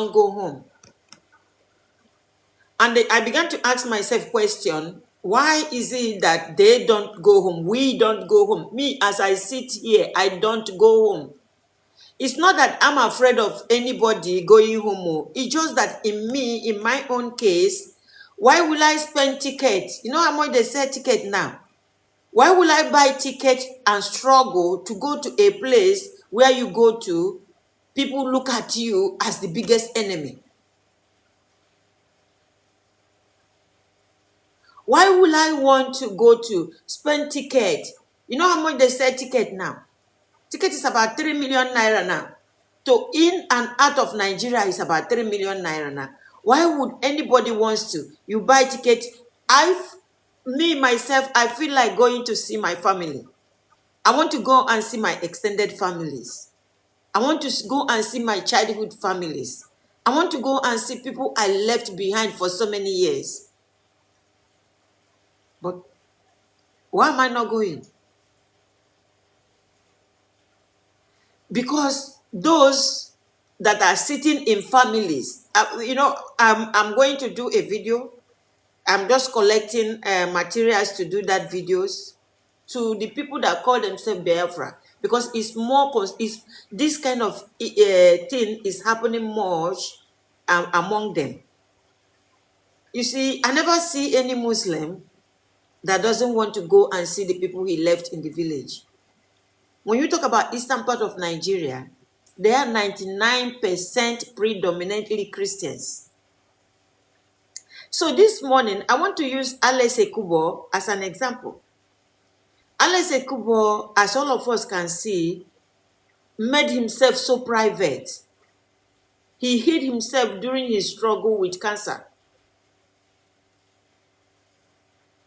don't go home. And I began to ask myself question, why is it that they don't go home? We don't go home. Me, as I sit here, I don't go home. It's not that I'm afraid of anybody going home. It's just that in me, in my own case, why will I spend ticket? You know how much they sell ticket now? Why will I buy ticket and struggle to go to a place where you go to, people look at you as the biggest enemy? Why will I want to go to spend ticket? You know how much they sell ticket now? Ticket is about 3 million naira now. To in and out of Nigeria is about 3 million naira now. Why would anybody wants to? You buy ticket. Myself, I feel like going to see my family. I want to go and see my extended families. I want to go and see my childhood families. I want to go and see people I left behind for so many years. But why am I not going? Because those that are sitting in families, I'm going to do a video. I'm just collecting materials to do that videos to the people that call themselves Biafra, because it's more, this kind of thing is happening much among them. You see, I never see any Muslim that doesn't want to go and see the people he left in the village. When you talk about eastern part of Nigeria, they are 99% predominantly Christians. So this morning, I want to use Alex Ekubo as an example. Alex Ekubo, as all of us can see, made himself so private. He hid himself during his struggle with cancer.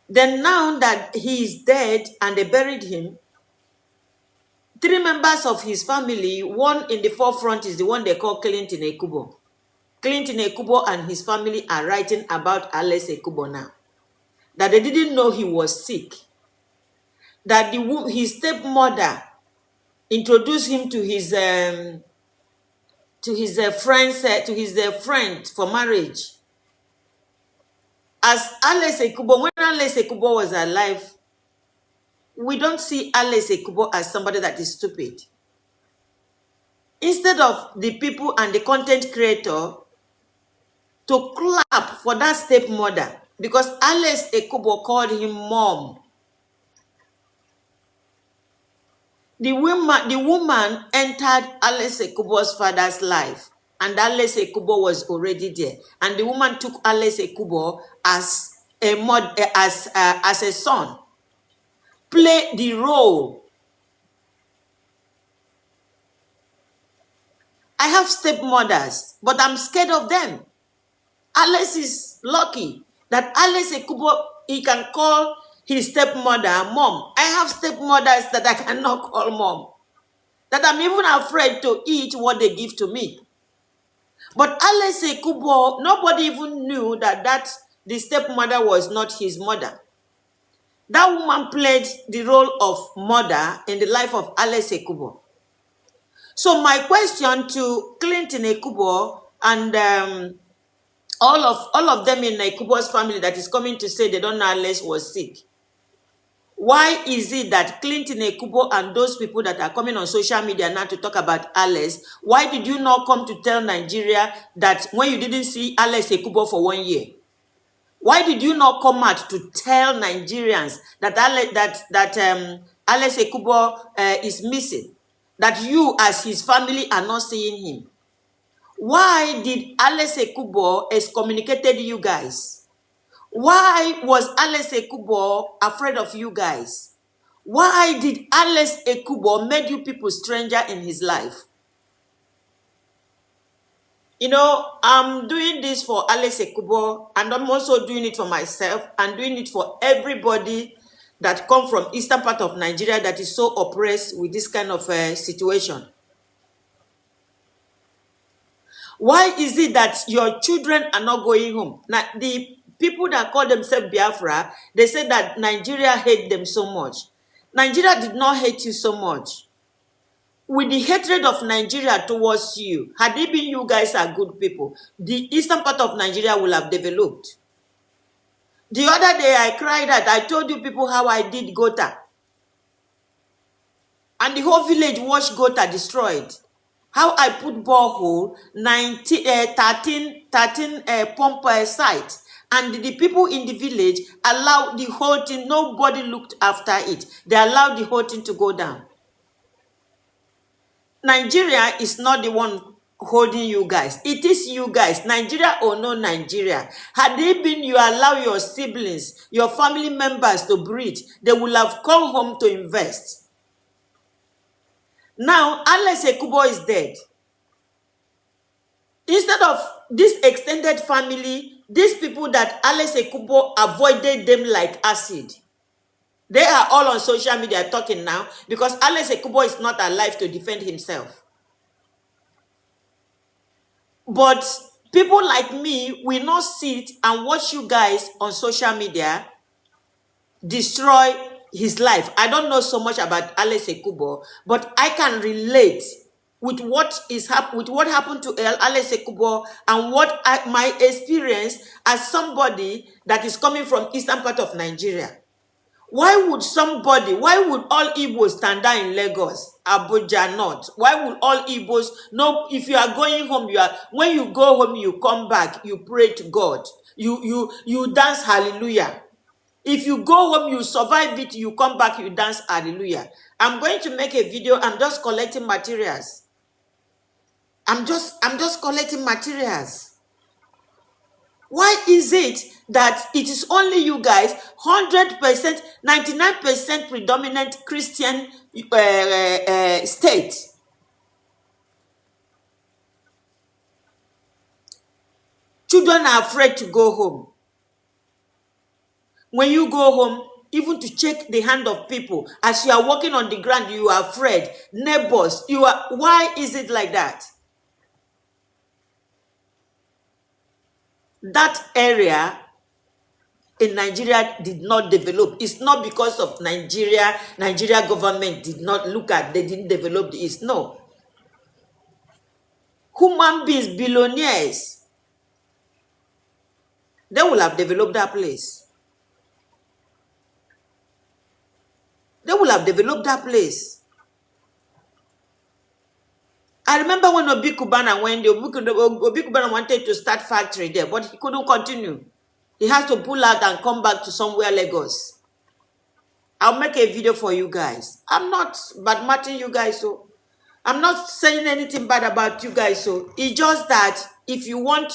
Then now that he is dead and they buried him, 3 members of his family, one in the forefront is the one they call Clinton Ekubo. Clinton Ekubo and his family are writing about Alex Ekubo now. That they didn't know he was sick. That his stepmother introduced him to his friend for marriage. As Alex Ekubo, when Alex Ekubo was alive, we don't see Alex Ekubo as somebody that is stupid. Instead of the people and the content creator to clap for that stepmother, because Alex Ekubo called him mom. The woman entered Alex Ekubo's father's life, and Alex Ekubo was already there. And the woman took Alex Ekubo as a son, play the role. I have stepmothers, but I'm scared of them. Alex is lucky that Alex Ekubo, he can call his stepmother mom. I have stepmothers that I cannot call mom, that I'm even afraid to eat what they give to me. But Alex Ekubo, nobody even knew that the stepmother was not his mother. That woman played the role of mother in the life of Alex Ekubo. So my question to Clinton Ekubo and all of them in Ekubo's family that is coming to say they don't know Alex was sick. Why is it that Clinton Ekubo and those people that are coming on social media now to talk about Alex, why did you not come to tell Nigeria that when you didn't see Alex Ekubo for 1 year? Why did you not come out to tell Nigerians that Alex Ekubo is missing? That you as his family are not seeing him? Why did Alex Ekubo excommunicated you guys? Why was Alex Ekubo afraid of you guys? Why did Alex Ekubo made you people stranger in his life? You know, I'm doing this for Alex Ekubo, and I'm also doing it for myself, and doing it for everybody that come from eastern part of Nigeria that is so oppressed with this kind of situation. Why is it that your children are not going home? Now, the people that call themselves Biafra, they say that Nigeria hate them so much. Nigeria did not hate you so much. with the hatred of Nigeria towards you, had it been you guys are good people, the eastern part of Nigeria will have developed. The other day I cried out, I told you people how I did Gota. And the whole village watched Gota destroyed. How I put borehole, 13 pump site. And the people in the village allowed the whole thing, nobody looked after it. They allowed the whole thing to go down. Nigeria is not the one holding you guys. It is you guys, Nigeria or no Nigeria. Had it been you allow your siblings, your family members to breathe, they will have come home to invest. Now, Alex Ekubo is dead. Instead of this extended family, these people that Alex Ekubo avoided them like acid. They are all on social media talking now because Alex Ekubo is not alive to defend himself. But people like me will not sit and watch you guys on social media destroy his life. I don't know so much about Alex Ekubo, but I can relate with what happened to Alex Ekubo and my experience as somebody that is coming from eastern part of Nigeria. Why would all Igbos stand down in Lagos, Abuja North? Why would all Igbos know if you are going home, when you go home, you come back, you pray to God, you dance hallelujah. If you go home, you survive it, you come back, you dance hallelujah. I'm going to make a video. I'm just collecting materials. I'm just collecting materials. Why is it that it is only you guys, 100%, 99% predominant Christian state? Children are afraid to go home. When you go home, even to check the hand of people, as you are walking on the ground, you are afraid. Neighbors, why is it like that? That area in Nigeria did not develop. It's not because of Nigeria government did not look at, they didn't develop the East. No. Human beings, billionaires, they will have developed that place. They will have developed that place. I remember when Obi Kubana went there, Obi Kubana wanted to start factory there, but he couldn't continue. He has to pull out and come back to somewhere Lagos. I'll make a video for you guys. I'm not badmouthing you guys, so I'm not saying anything bad about you guys. So it's just that if you want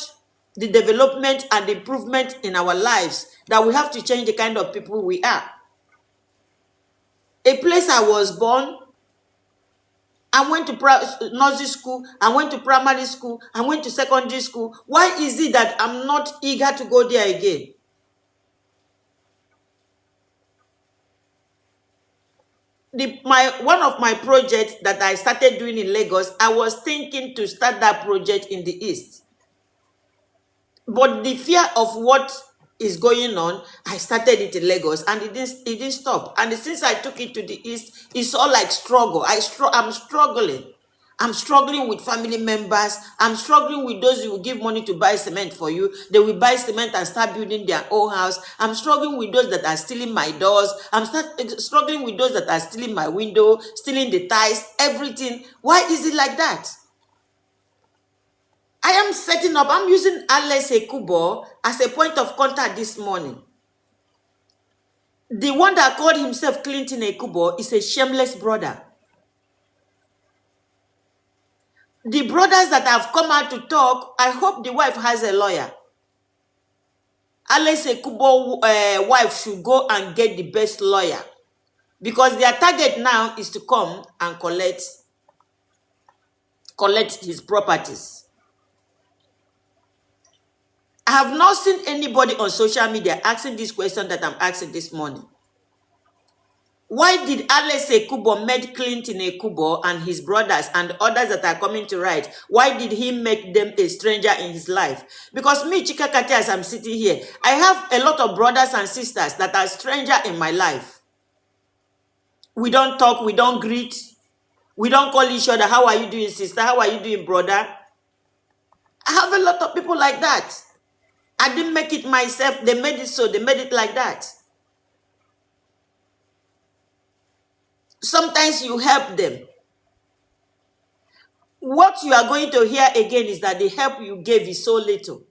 the development and improvement in our lives, that we have to change the kind of people we are. A place I was born, I went to nursery school, I went to primary school, I went to secondary school. Why is it that I'm not eager to go there again? One of my projects that I started doing in Lagos, I was thinking to start that project in the East. But the fear of what is going on, I started it in Lagos and it didn't stop. And since I took it to the East, it's all like struggle. I'm struggling. I'm struggling with family members. I'm struggling with those who will give money to buy cement for you. They will buy cement and start building their own house. I'm struggling with those that are stealing my doors. I'm struggling with those that are stealing my window, stealing the ties, everything. Why is it like that? I am setting up, I'm using Alex Ekubo as a point of contact this morning. The one that called himself Clinton Ekubo is a shameless brother. The brothers that have come out to talk, I hope the wife has a lawyer. Alex Ekubo wife should go and get the best lawyer. Because their target now is to come and collect his properties. I have not seen anybody on social media asking this question that I'm asking this morning. Why did Alex Ekubo make Clinton Ekubo and his brothers and others that are coming to write, why did he make them a stranger in his life? Because me, Chika Kati, as I'm sitting here, I have a lot of brothers and sisters that are stranger in my life. We don't talk, we don't greet, We don't call each other, how are you doing, sister? How are you doing, brother? I have a lot of people like that. I didn't make it myself. They made it so. They made it like that. Sometimes you help them. What you are going to hear again is that the help you gave is so little.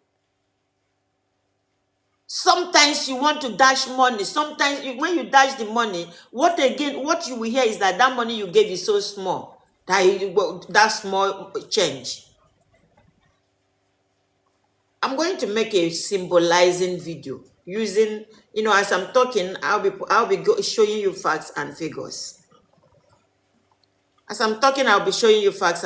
Sometimes you want to dash money. Sometimes when you dash the money, what you will hear is that money you gave is so small. That small change. I'm going to make a symbolizing video using, as I'm talking, I'll be showing you facts and figures. As I'm talking, I'll be showing you facts and